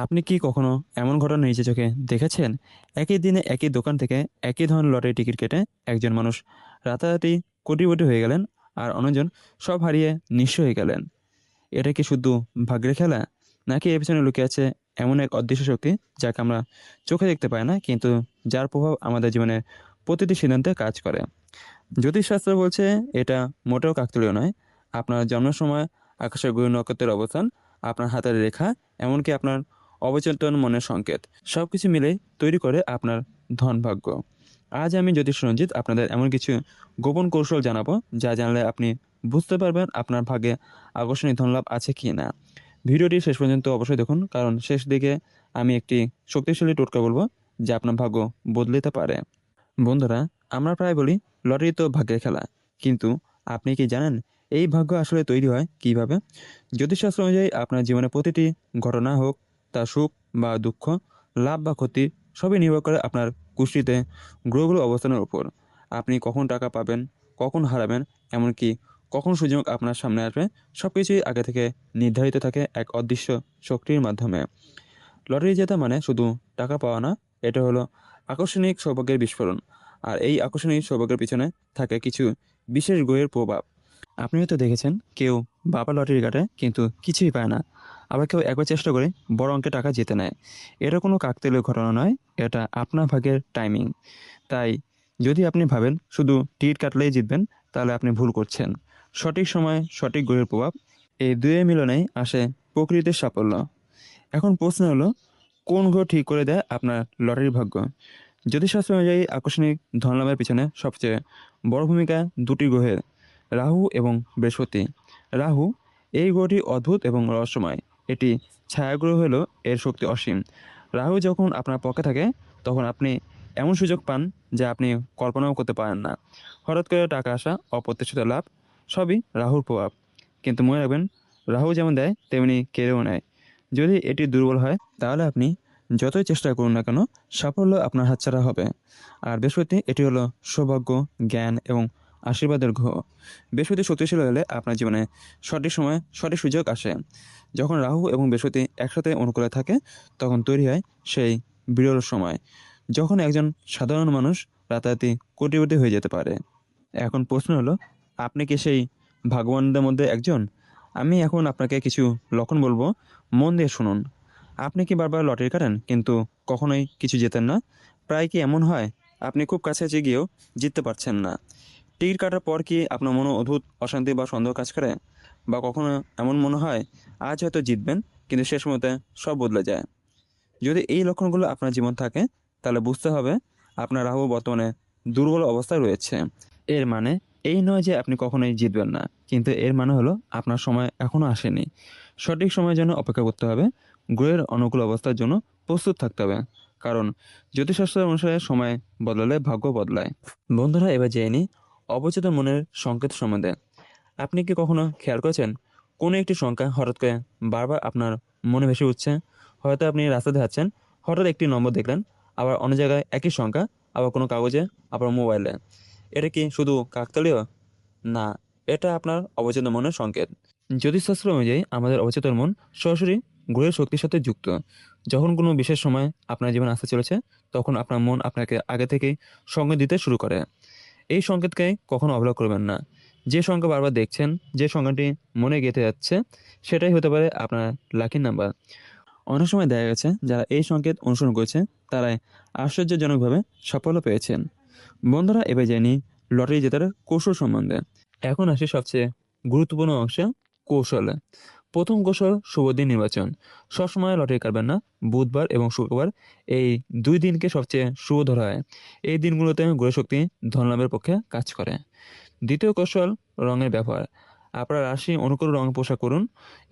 আপনি কি কখনো এমন ঘটনা নিজের চোখে দেখেছেন? একই দিনে একই দোকান থেকে একই ধরনের লটারির টিকিট কেটে একজন মানুষ রাতারাতি কোটিপতি হয়ে গেলেন, আর অন্যজন সব হারিয়ে নিঃস্ব হয়ে গেলেন। এটা কি শুধু ভাগ্যের খেলা? নাকি এর পেছনে লুকিয়ে আছে এমন এক অদৃশ্য শক্তি যাকে আমরা চোখে দেখতে পাই না, কিন্তু যার প্রভাব আমাদের জীবনের প্রতিটি সিদ্ধান্তে কাজ করে? জ্যোতিষশাস্ত্র বলছে এটা মোটেও কাকতালীয় নয়। আপনার জন্মের সময় আকাশের গ্রহ নক্ষত্রের অবস্থান, আপনার হাতের রেখা, এমনকি আপনার অবচেতন মনের সংকেত, সব কিছু মিলেই তৈরি করে আপনার ধনভাগ্য। আজ আমি জ্যোতিষ রঞ্জিত আপনাদের এমন কিছু গোপন কৌশল জানাবো, যা জানলে আপনি বুঝতে পারবেন আপনার ভাগ্যে আকর্ষণীয় ধনলাভ আছে কি না। ভিডিওটি শেষ পর্যন্ত অবশ্যই দেখুন, কারণ শেষ দিকে আমি একটি শক্তিশালী টোটকা বলবো যা আপনার ভাগ্য বদলে দিতে পারে। বন্ধুরা, আমরা প্রায় বলি লটারি তো ভাগ্যের খেলা, কিন্তু আপনি কি জানেন এই ভাগ্য আসলে তৈরি হয় কিভাবে? জ্যোতিষশাস্ত্র অনুযায়ী আপনার জীবনে প্রতিটি ঘটনা হোক তা সুখ বা দুঃখ, লাভ বা ক্ষতি, সবই নির্ভর করে আপনার কুষ্টিতে গ্রহগুলো অবস্থানের উপর। আপনি কখন টাকা পাবেন, কখন হারাবেন, এমনকি কখন সুযোগ আপনার সামনে আসবে, সব কিছুই আগে থেকে নির্ধারিত থাকে এক অদৃশ্য শক্তির মাধ্যমে। লটারি জেতা মানে শুধু টাকা পাওয়া না, এটা হলো আকস্মিক সৌভাগ্যের বিস্ফোরণ। আর এই আকস্মিক সৌভাগ্যের পিছনে থাকে কিছু বিশেষ গ্রহের প্রভাব। আপনি হয়তো দেখেছেন কেউ বাবা লটারি কাটে কিন্তু কিছুই পায় না, আবার কেউ একবার চেষ্টা করে বড় অঙ্কের টাকা জিতে নেয়। এটা কোনো কাকতালীয় ঘটনা নয়, এটা আপনার ভাগ্যের টাইমিং। তাই যদি আপনি ভাবেন শুধু টিকিট কাটলেই জিতবেন, তাহলে আপনি ভুল করছেন। সঠিক সময় সঠিক গ্রহের প্রভাব, এই দুয়ের মিলনেই আসে প্রকৃতির সাফল্য। এখন প্রশ্ন হলো, কোন গ্রহ ঠিক করে দেয় আপনার লটারির ভাগ্য? জ্যোতিষশাস্ত্র অনুযায়ী আকস্মিক ধনলাভের পিছনে সবচেয়ে বড় ভূমিকা দুটি গ্রহের, রাহু এবং বৃহস্পতি। রাহু, এই গ্রহটি অদ্ভুত এবং রহস্যময়। এটি ছায়াগ্রহ হলেও এর শক্তি অসীম। রাহু যখন আপনার পক্ষে থাকে, তখন আপনি এমন সুযোগ পান যা আপনি কল্পনাও করতে পারেন না। হঠাৎ করে টাকা আসা, অপ্রত্যাশিত লাভ, সবই রাহুর প্রভাব। কিন্তু মনে রাখবেন, রাহু যেমন দেয় তেমনি কেড়েও নেয়। যদি এটি দুর্বল হয়, তাহলে আপনি যতই চেষ্টা করুন না কেন, সাফল্য আপনার হাতছাড়া হবে। আর বৃহস্পতি, এটি হলো সৌভাগ্য, জ্ঞান এবং আশীর্বাদের গ্রহ। বৃহস্পতি শক্তিশালী হলে আপনার জীবনে সঠিক সময় সঠিক সুযোগ আসে। যখন রাহু এবং বৃহস্পতি একসাথে অনুকূলে থাকে, তখন তৈরি হয় সেই বিরল সময় যখন একজন সাধারণ মানুষ রাতারাতি কোটিপতি হয়ে যেতে পারে। এখন প্রশ্ন হলো, আপনি কি সেই ভাগ্যবানদের মধ্যে একজন? আমি এখন আপনাকে কিছু লক্ষণ বলবো, মন দিয়ে শুনুন। আপনি কি বারবার লটারি কাটেন কিন্তু কখনোই কিছু জেতেন না? প্রায় কি এমন হয় আপনি খুব কাছাকাছি গিয়েও জিততে পারছেন না? টিকিট কাটার পর কি আপনার মনে অদ্ভুত অশান্তি বা সন্দেহ কাজ করে? বা কখনো এমন মনে হয় আজ হয়তো জিতবেন, কিন্তু শেষ মুহূর্তে সব বদলে যায়? যদি এই লক্ষণগুলো আপনার জীবন থাকে, তাহলে বুঝতে হবে আপনার রাহু বর্তমানে দুর্বল অবস্থায় রয়েছে। এর মানে এই নয় যে আপনি কখনোই জিতবেন না, কিন্তু এর মানে হলো আপনার সময় এখনো আসেনি। সঠিক সময়ের জন্য অপেক্ষা করতে হবে, গ্রহের অনুকূল অবস্থার জন্য প্রস্তুত থাকতে হবে। কারণ জ্যোতিষশাস্ত্র অনুসারে সময় বদলালে ভাগ্য বদলায়। বন্ধুরা, এবার জেনে নিই অবচেতন মনের সংকেত সম্বন্ধে। আপনি কি কখনো খেয়াল করেছেন কোনো একটি সংখ্যা হঠাৎ করে বারবার আপনার মনে ভেসে উঠছে? হয়তো আপনি রাস্তাতে যাচ্ছেন, হঠাৎ একটি নম্বর দেখলেন, আবার অন্য জায়গায় একই সংখ্যা, আবার কোনো কাগজে, আবার মোবাইলে। এটা কি শুধু কাকতালীয়? না, এটা আপনার অবচেতন মনের সংকেত। জ্যোতিষশাস্ত্র অনুযায়ী আমাদের অবচেতন মন সরাসরি গ্রহের শক্তির সাথে যুক্ত। যখন কোনো বিশেষ সময় আপনার জীবন আসতে চলেছে, তখন আপনার মন আপনাকে আগে থেকেই সংকেত দিতে শুরু করে। এই সংকেতকে কখনো অবহেলা করবেন না। যে সংখ্যা বারবার দেখছেন, যে সংখ্যাটি মনে গেঁথে যাচ্ছে, সেটাই হতে পারে আপনার লাকি নাম্বার। অনেক সময় দেখা গেছে যারা এই সংকেত অনুসরণ করেছে, তারাই আশ্চর্যজনকভাবে সাফল্য পেয়েছেন। বন্ধুরা, এবার জানি লটারি জেতার কৌশল সম্বন্ধে। এখন আসি সবচেয়ে গুরুত্বপূর্ণ অংশে, কৌশলে। প্রথম কৌশল, শুভ দিন নির্বাচন। সবসময় লটারি কাটবেন না। বুধবার এবং শুক্রবার, এই দুই দিনকে সবচেয়ে শুভ ধরা হয়। এই দিনগুলোতে গ্রহশক্তি ধনলাভের পক্ষে কাজ করে। দ্বিতীয় কৌশল, রঙের ব্যবহার। আপনার রাশি অনুকূল রঙ পোশাক করুন।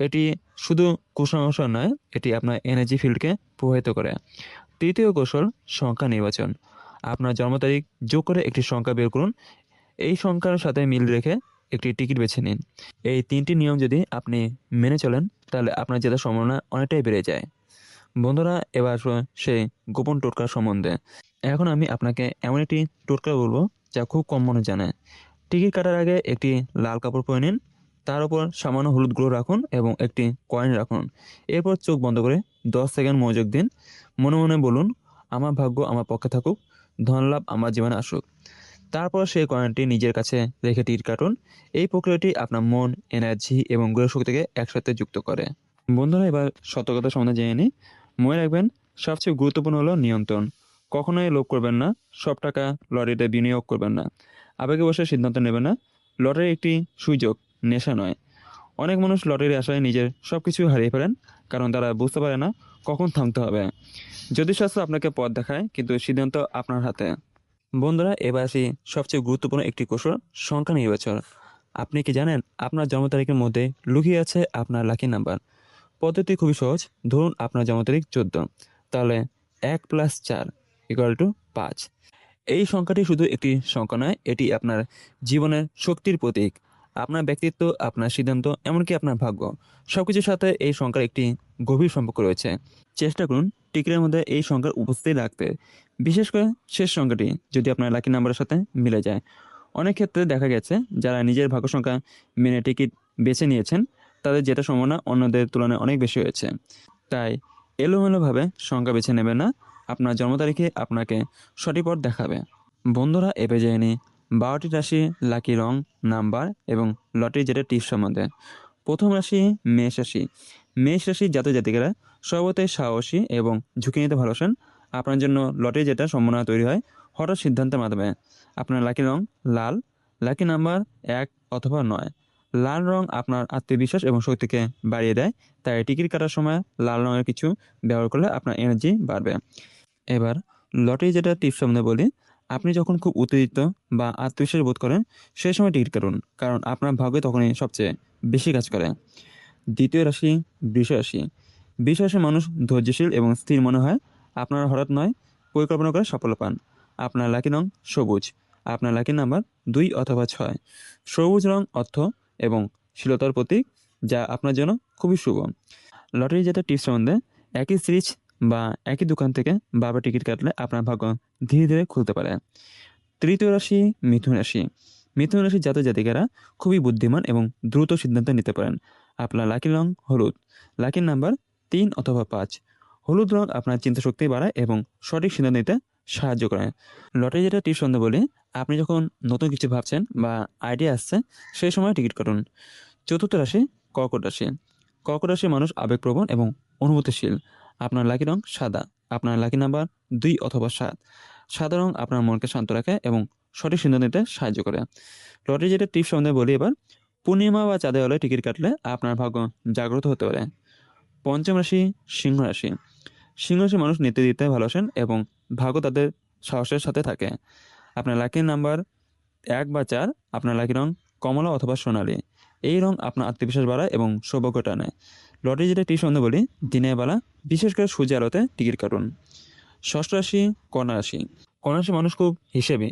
এটি শুধু কুসংস্কার নয়, এটি আপনার এনার্জি ফিল্ডকে প্রভাবিত করে। তৃতীয় কৌশল, সংখ্যা নির্বাচন। আপনার জন্ম তারিখ যোগ করে একটি সংখ্যা বের করুন। এই সংখ্যার সাথে মিল রেখে একটি টিকিট বেছে নিন। এই তিনটি নিয়ম যদি আপনি মেনে চলেন, তাহলে আপনার জেতার সম্ভাবনা অনেকটাই বেড়ে যায়। বন্ধুরা, এবার আসবো সেই গোপন টোটকা সম্বন্ধে। এখন আমি আপনাকে এমন একটি টোটকা বলবো যা খুব কম মানুষ জানে। টিকিট কাটার আগে একটি লাল কাপড় পরে নিন। তার উপর সামান্য হলুদ গুঁড়ো রাখুন এবং একটি কয়েন রাখুন। এরপর চোখ বন্ধ করে 10 সেকেন্ড মনোযোগ দিন। মনে মনে বলুন, আমার ভাগ্য আমার পক্ষে থাকুক, ধনলাভ আমার জীবনে আসুক। তারপর সেই কয়েনটি নিজের কাছে রেখে তীর কাটুন। এই প্রক্রিয়াটি আপনার মন, এনার্জি এবং গ্রহ শক্তিকে একসাথে যুক্ত করে। বন্ধুরা, এবার সতর্কতা সম্বন্ধে জেনে নিই। মনে রাখবেন, সবচেয়ে গুরুত্বপূর্ণ হলো নিয়ন্ত্রণ। কখনোই লোভ করবেন না, সব টাকা লটারিতে বিনিয়োগ করবেন না, আবেগে বসে সিদ্ধান্ত নেবেন না। লটারি একটি সুযোগ, নেশা নয়। অনেক মানুষ লটারির আশায় নিজের সব কিছু হারিয়ে ফেলেন, কারণ তারা বুঝতে পারে না কখন থামতে হবে। জ্যোতিষশাস্ত্র আপনাকে পথ দেখায়, কিন্তু সিদ্ধান্ত আপনার হাতে। বন্ধুরা, এবার আসি সবচেয়ে গুরুত্বপূর্ণ একটি কৌশল, সংখ্যা নির্বাচন। আপনি কি জানেন আপনার জন্ম তারিখের মধ্যে লুকিয়ে আছে আপনার লাকি নাম্বার? পদ্ধতি খুবই সহজ। ধরুন আপনার জন্ম তারিখ 14, তাহলে 1+4=5। এই সংখ্যাটি শুধু একটি সংখ্যা নয়, এটি আপনার জীবনের শক্তির প্রতীক। আপনার ব্যক্তিত্ব, আপনার সিদ্ধান্ত, এমনকি আপনার ভাগ্য, সব কিছুর সাথে এই সংখ্যার একটি গভীর সম্পর্ক রয়েছে। চেষ্টা করুন টিকিটের মধ্যে এই সংখ্যার উপস্থিতি রাখতে, বিশেষ করে শেষ সংখ্যাটি যদি আপনার লাকি নাম্বারের সাথে মিলে যায়। অনেক ক্ষেত্রে দেখা গেছে যারা নিজের ভাগ্য সংখ্যা মেনে টিকিট বেছে নিয়েছেন, তাদের জেতার সম্ভাবনা অন্যদের তুলনায় অনেক বেশি হয়েছে। তাই এলোমেলোভাবে সংখ্যা বেছে নেবেন না, আপনার জন্ম তারিখে আপনাকে সঠিক পথ দেখাবে। বন্ধুরা, এবার জেনে নিই 12টি রাশি, লাকি রং, নাম্বার এবং লটারি যেটা টিপস সম্বন্ধে। প্রথম রাশি মেষ রাশি। মেষ রাশির জাতক জাতিকারা স্বভাবতই সাহসী এবং ঝুঁকি নিতে ভালোবাসেন। আপনার জন্য লটারি যেটা সম্ভাবনা তৈরি হয় হঠাৎ সিদ্ধান্তের মাধ্যমে। আপনার লাকি রং লাল, লাকি নাম্বার 1 অথবা 9। লাল রং আপনার আত্মবিশ্বাস এবং শক্তিকে বাড়িয়ে দেয়, তাই টিকিট কাটার সময় লাল রঙের কিছু ব্যবহার করলে আপনার এনার্জি বাড়বে। এবার লটারি যেটা টিপস সম্বন্ধে বলি। আপনি যখন খুব উত্তেজিত বা আত্মবিশ্বাস বোধ করেন, সেই সময় টিকিট কাটুন, কারণ আপনার ভাগ্যে তখনই সবচেয়ে বেশি কাজ করে। দ্বিতীয় রাশি বৃষ রাশি। বৃষ রাশির মানুষ ধৈর্যশীল এবং স্থির মনে হয়। আপনারা হঠাৎ নয়, পরিকল্পনা করে সাফল্য পান। আপনার লাকি রং সবুজ, আপনার লাকি নাম্বার 2 অথবা 6। সবুজ রং অর্থ এবং শীলতার প্রতীক, যা আপনার জন্য খুবই শুভ। লটারি যেটা টিপস সম্বন্ধে, একই সিরিজ বা একই দোকান থেকে বারবার টিকিট কাটলে আপনার ভাগ্য ধীরে ধীরে খুলতে পারে। তৃতীয় রাশি মিথুন রাশি। মিথুন রাশির জাতক জাতিকারা খুবই বুদ্ধিমান এবং দ্রুত সিদ্ধান্ত নিতে পারেন। আপনার লাকি রং হলুদ, লাকি নাম্বার 3 অথবা 5। হলুদ রং আপনার চিন্তা শক্তি বাড়ায় এবং সঠিক সিদ্ধান্ত নিতে সাহায্য করে। লটারি যেটা টিপস সম্বন্ধে বলি, আপনি যখন নতুন কিছু ভাবছেন বা আইডিয়া আসছে, সেই সময় টিকিট কাটুন। চতুর্থ রাশি কর্কট রাশি। কর্কট রাশির মানুষ আবেগপ্রবণ এবং অনুভূতিশীল। আপনার লাকি রং সাদা, আপনার লাকি নাম্বার 2 অথবা 7। সাদা রং আপনার মনকে শান্ত রাখে এবং সঠিক সিদ্ধান্ত নিতে সাহায্য করে। লটারি যেটা টিপস সম্বন্ধে বলি এবার, পূর্ণিমা বা চাঁদের আলোয় টিকিট কাটলে আপনার ভাগ্য জাগ্রত হতে পারে। পঞ্চম রাশি সিংহ রাশি। সিংহ রাশির মানুষ নেতৃত্বে ভালোবাসেন এবং ভাগ্য তাদের সাহসের সাথে থাকে। আপনার লাকি নাম্বার 1 বা 4, আপনার লাকি রং কমলা অথবা সোনালী। এই রং আপনার আত্মবিশ্বাস বাড়ায় এবং সৌভাগ্য টানে। লটারি যেটা টিপস সম্বন্ধে বলি, দিনের বেলা বিশেষ করে সূর্যের আলোতে টিকিট কাটুন। ষষ্ঠ রাশি কন্যা রাশি। কন্যা রাশির মানুষ খুব হিসেবে।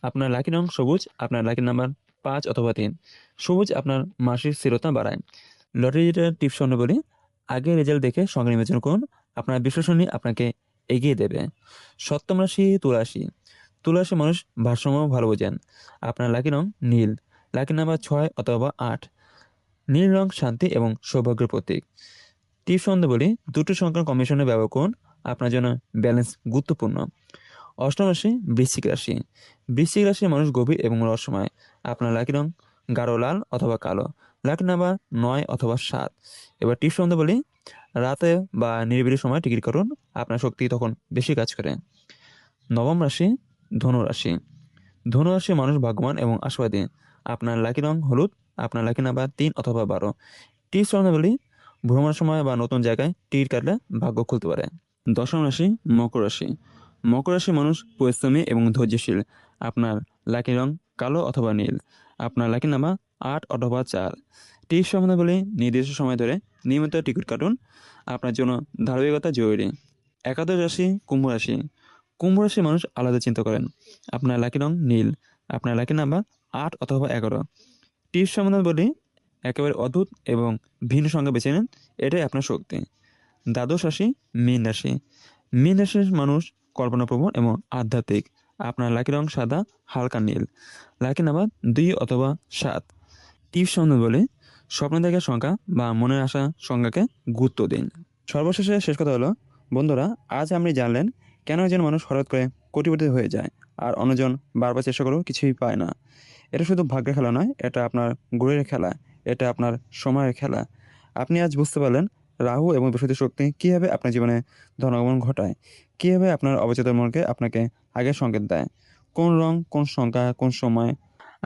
আপনার লাকি রং সবুজ, আপনার লাকি নাম্বার 5 অথবা 3। সবুজ আপনার মানসিক স্থিরতা বাড়ায়। লটারি যেটা টিপস সম্বন্ধে বলি, আগে রেজাল্ট দেখে সংখ্যা নির্বাচন করুন, আপনার বিশ্লেষণই আপনাকে এগিয়ে দেবে। সপ্তম রাশি তুলা রাশি। তুলা রাশির মানুষ ভারসাম্য ভালো বোঝেন। আপনার লাকি রং নীল, লাকি নাম্বার 6 অথবা 8। নীল রং শান্তি এবং সৌভাগ্যের প্রতীক। টিপস সম্বন্ধে বলি, দুটো সংখ্যার কম্বিনেশনে ব্যবহার করুন, আপনার জন্য ব্যালেন্স গুরুত্বপূর্ণ। অষ্টম রাশি বৃশ্চিক রাশি। বৃশ্চিক রাশির মানুষ গভীর এবং রহস্যময়। আপনার লাকি রং গাঢ় লাল অথবা কালো, লাকি নাম্বার 9 অথবা 7। এবার টিপস সম্বন্ধে বলি, রাতে বা নিরিবিলি সময় টিকিট করুন, আপনার শক্তি তখন বেশি কাজ করে। নবম রাশি ধনু রাশি। ধনু রাশির মানুষ ভাগ্যবান এবং আশাবাদী। আপনার লাকি রং হলুদ, আপনার লাকি নাম্বার 3 অথবা 12। টিপস সম্বন্ধে বলি, ভ্রমণের সময় বা নতুন জায়গায় টিকিট কাটলে ভাগ্য খুলতে পারে। দশম রাশি মকর রাশি। মকর রাশির মানুষ পরিশ্রমী এবং ধৈর্যশীল। আপনার লাকি রং কালো অথবা নীল, আপনার লাকি নাম্বার 8 অথবা 4। টিপস সম্বন্ধে বলি, নির্দিষ্ট সময় ধরে নিয়মিত টিকিট কাটুন, আপনার জন্য ধারাবাহিকতা জরুরি। একাদশ রাশি কুম্ভ রাশি। কুম্ভ রাশির মানুষ আলাদা চিন্তা করেন। আপনার লাকি রং নীল, আপনার লাকি নাম্বার 8 অথবা 11। টিপস সম্বন্ধে বলি, একেবারে অদ্ভুত এবং ভিন্ন সংখ্যা বেছে নিন, এটাই আপনার শক্তি। দ্বাদশ রাশি মীন রাশি। মীন রাশির মানুষ কল্পনাপ্রবণ এবং আধ্যাত্মিক। আপনার লাকি রং সাদা, হালকা নীল, লাকি নাম্বার 2 অথবা 7। টিপস সম্বন্ধে বলে, স্বপ্ন দেখার সংখ্যা বা মনের আশা সংখ্যাকে গুরুত্ব দিন। সর্বশেষে শেষ কথা হলো, বন্ধুরা, আজ আপনি জানলেন কেন একজন মানুষ হঠাৎ করে কোটিপতি হয়ে যায় আর অন্যজন বারবার চেষ্টা করেও কিছুই পায় না। এটা শুধু ভাগ্যের খেলা নয়, এটা আপনার গুণের খেলা, এটা আপনার সময়ের খেলা। আপনি আজ বুঝতে পারলেন রাহু এবং বৃহস্পতি শক্তি কীভাবে আপনার জীবনে ধনাগমন ঘটায়, কীভাবে আপনার অবচেতন মনকে আপনাকে আগের সংকেত দেয়, কোন রং, কোন সংখ্যা, কোন সময়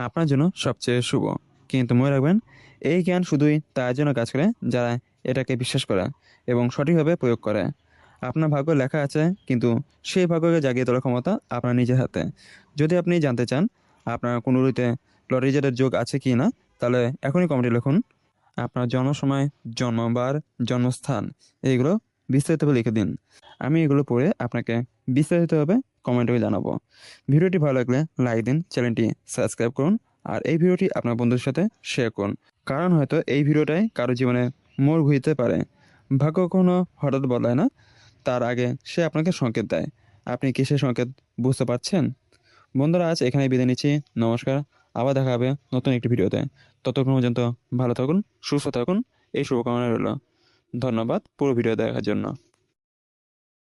আপনার জন্য সবচেয়ে শুভ। কিন্তু মনে রাখবেন, এই জ্ঞান শুধুই তার জন্য কাজ করে যারা এটাকে বিশ্বাস করে এবং সঠিকভাবে প্রয়োগ করে। আপনার ভাগ্য লেখা আছে, কিন্তু সেই ভাগ্যকে জাগিয়ে তোলার ক্ষমতা আপনার নিজের হাতে। যদি আপনি জানতে চান আপনার কুণ্ডলিতে লটারি জেতার যোগ আছে কি না, তাহলে এখনই কমেন্টে লিখুন আপনার জন্ম সময়, জন্মবার, জন্মস্থান, এইগুলো বিস্তারিতভাবে লিখে দিন। আমি এগুলো পড়ে আপনাকে বিস্তারিতভাবে কমেন্টে জানাবো। ভিডিওটি ভালো লাগলে লাইক দিন, চ্যানেলটি সাবস্ক্রাইব করুন আর এই ভিডিওটি আপনার বন্ধুদের সাথে শেয়ার করুন। কারণ হয়তো এই ভিডিওটাই কারো জীবনে মোড় ঘুরিতে পারে। ভাগ্য কখনো হঠাৎ বদলায় না, তার আগে সে আপনাকে সংকেত দেয়। আপনি কি সে সংকেত বুঝতে পারছেন? বন্ধুরা, আজ এখানেই বিদায় নিচ্ছি। নমস্কার। আবার দেখা হবে নতুন একটি ভিডিওতে। ততক্ষণ পর্যন্ত ভালো থাকুন, সুস্থ থাকুন, এই শুভকামনা রইল। ধন্যবাদ পুরো ভিডিও দেখার জন্য।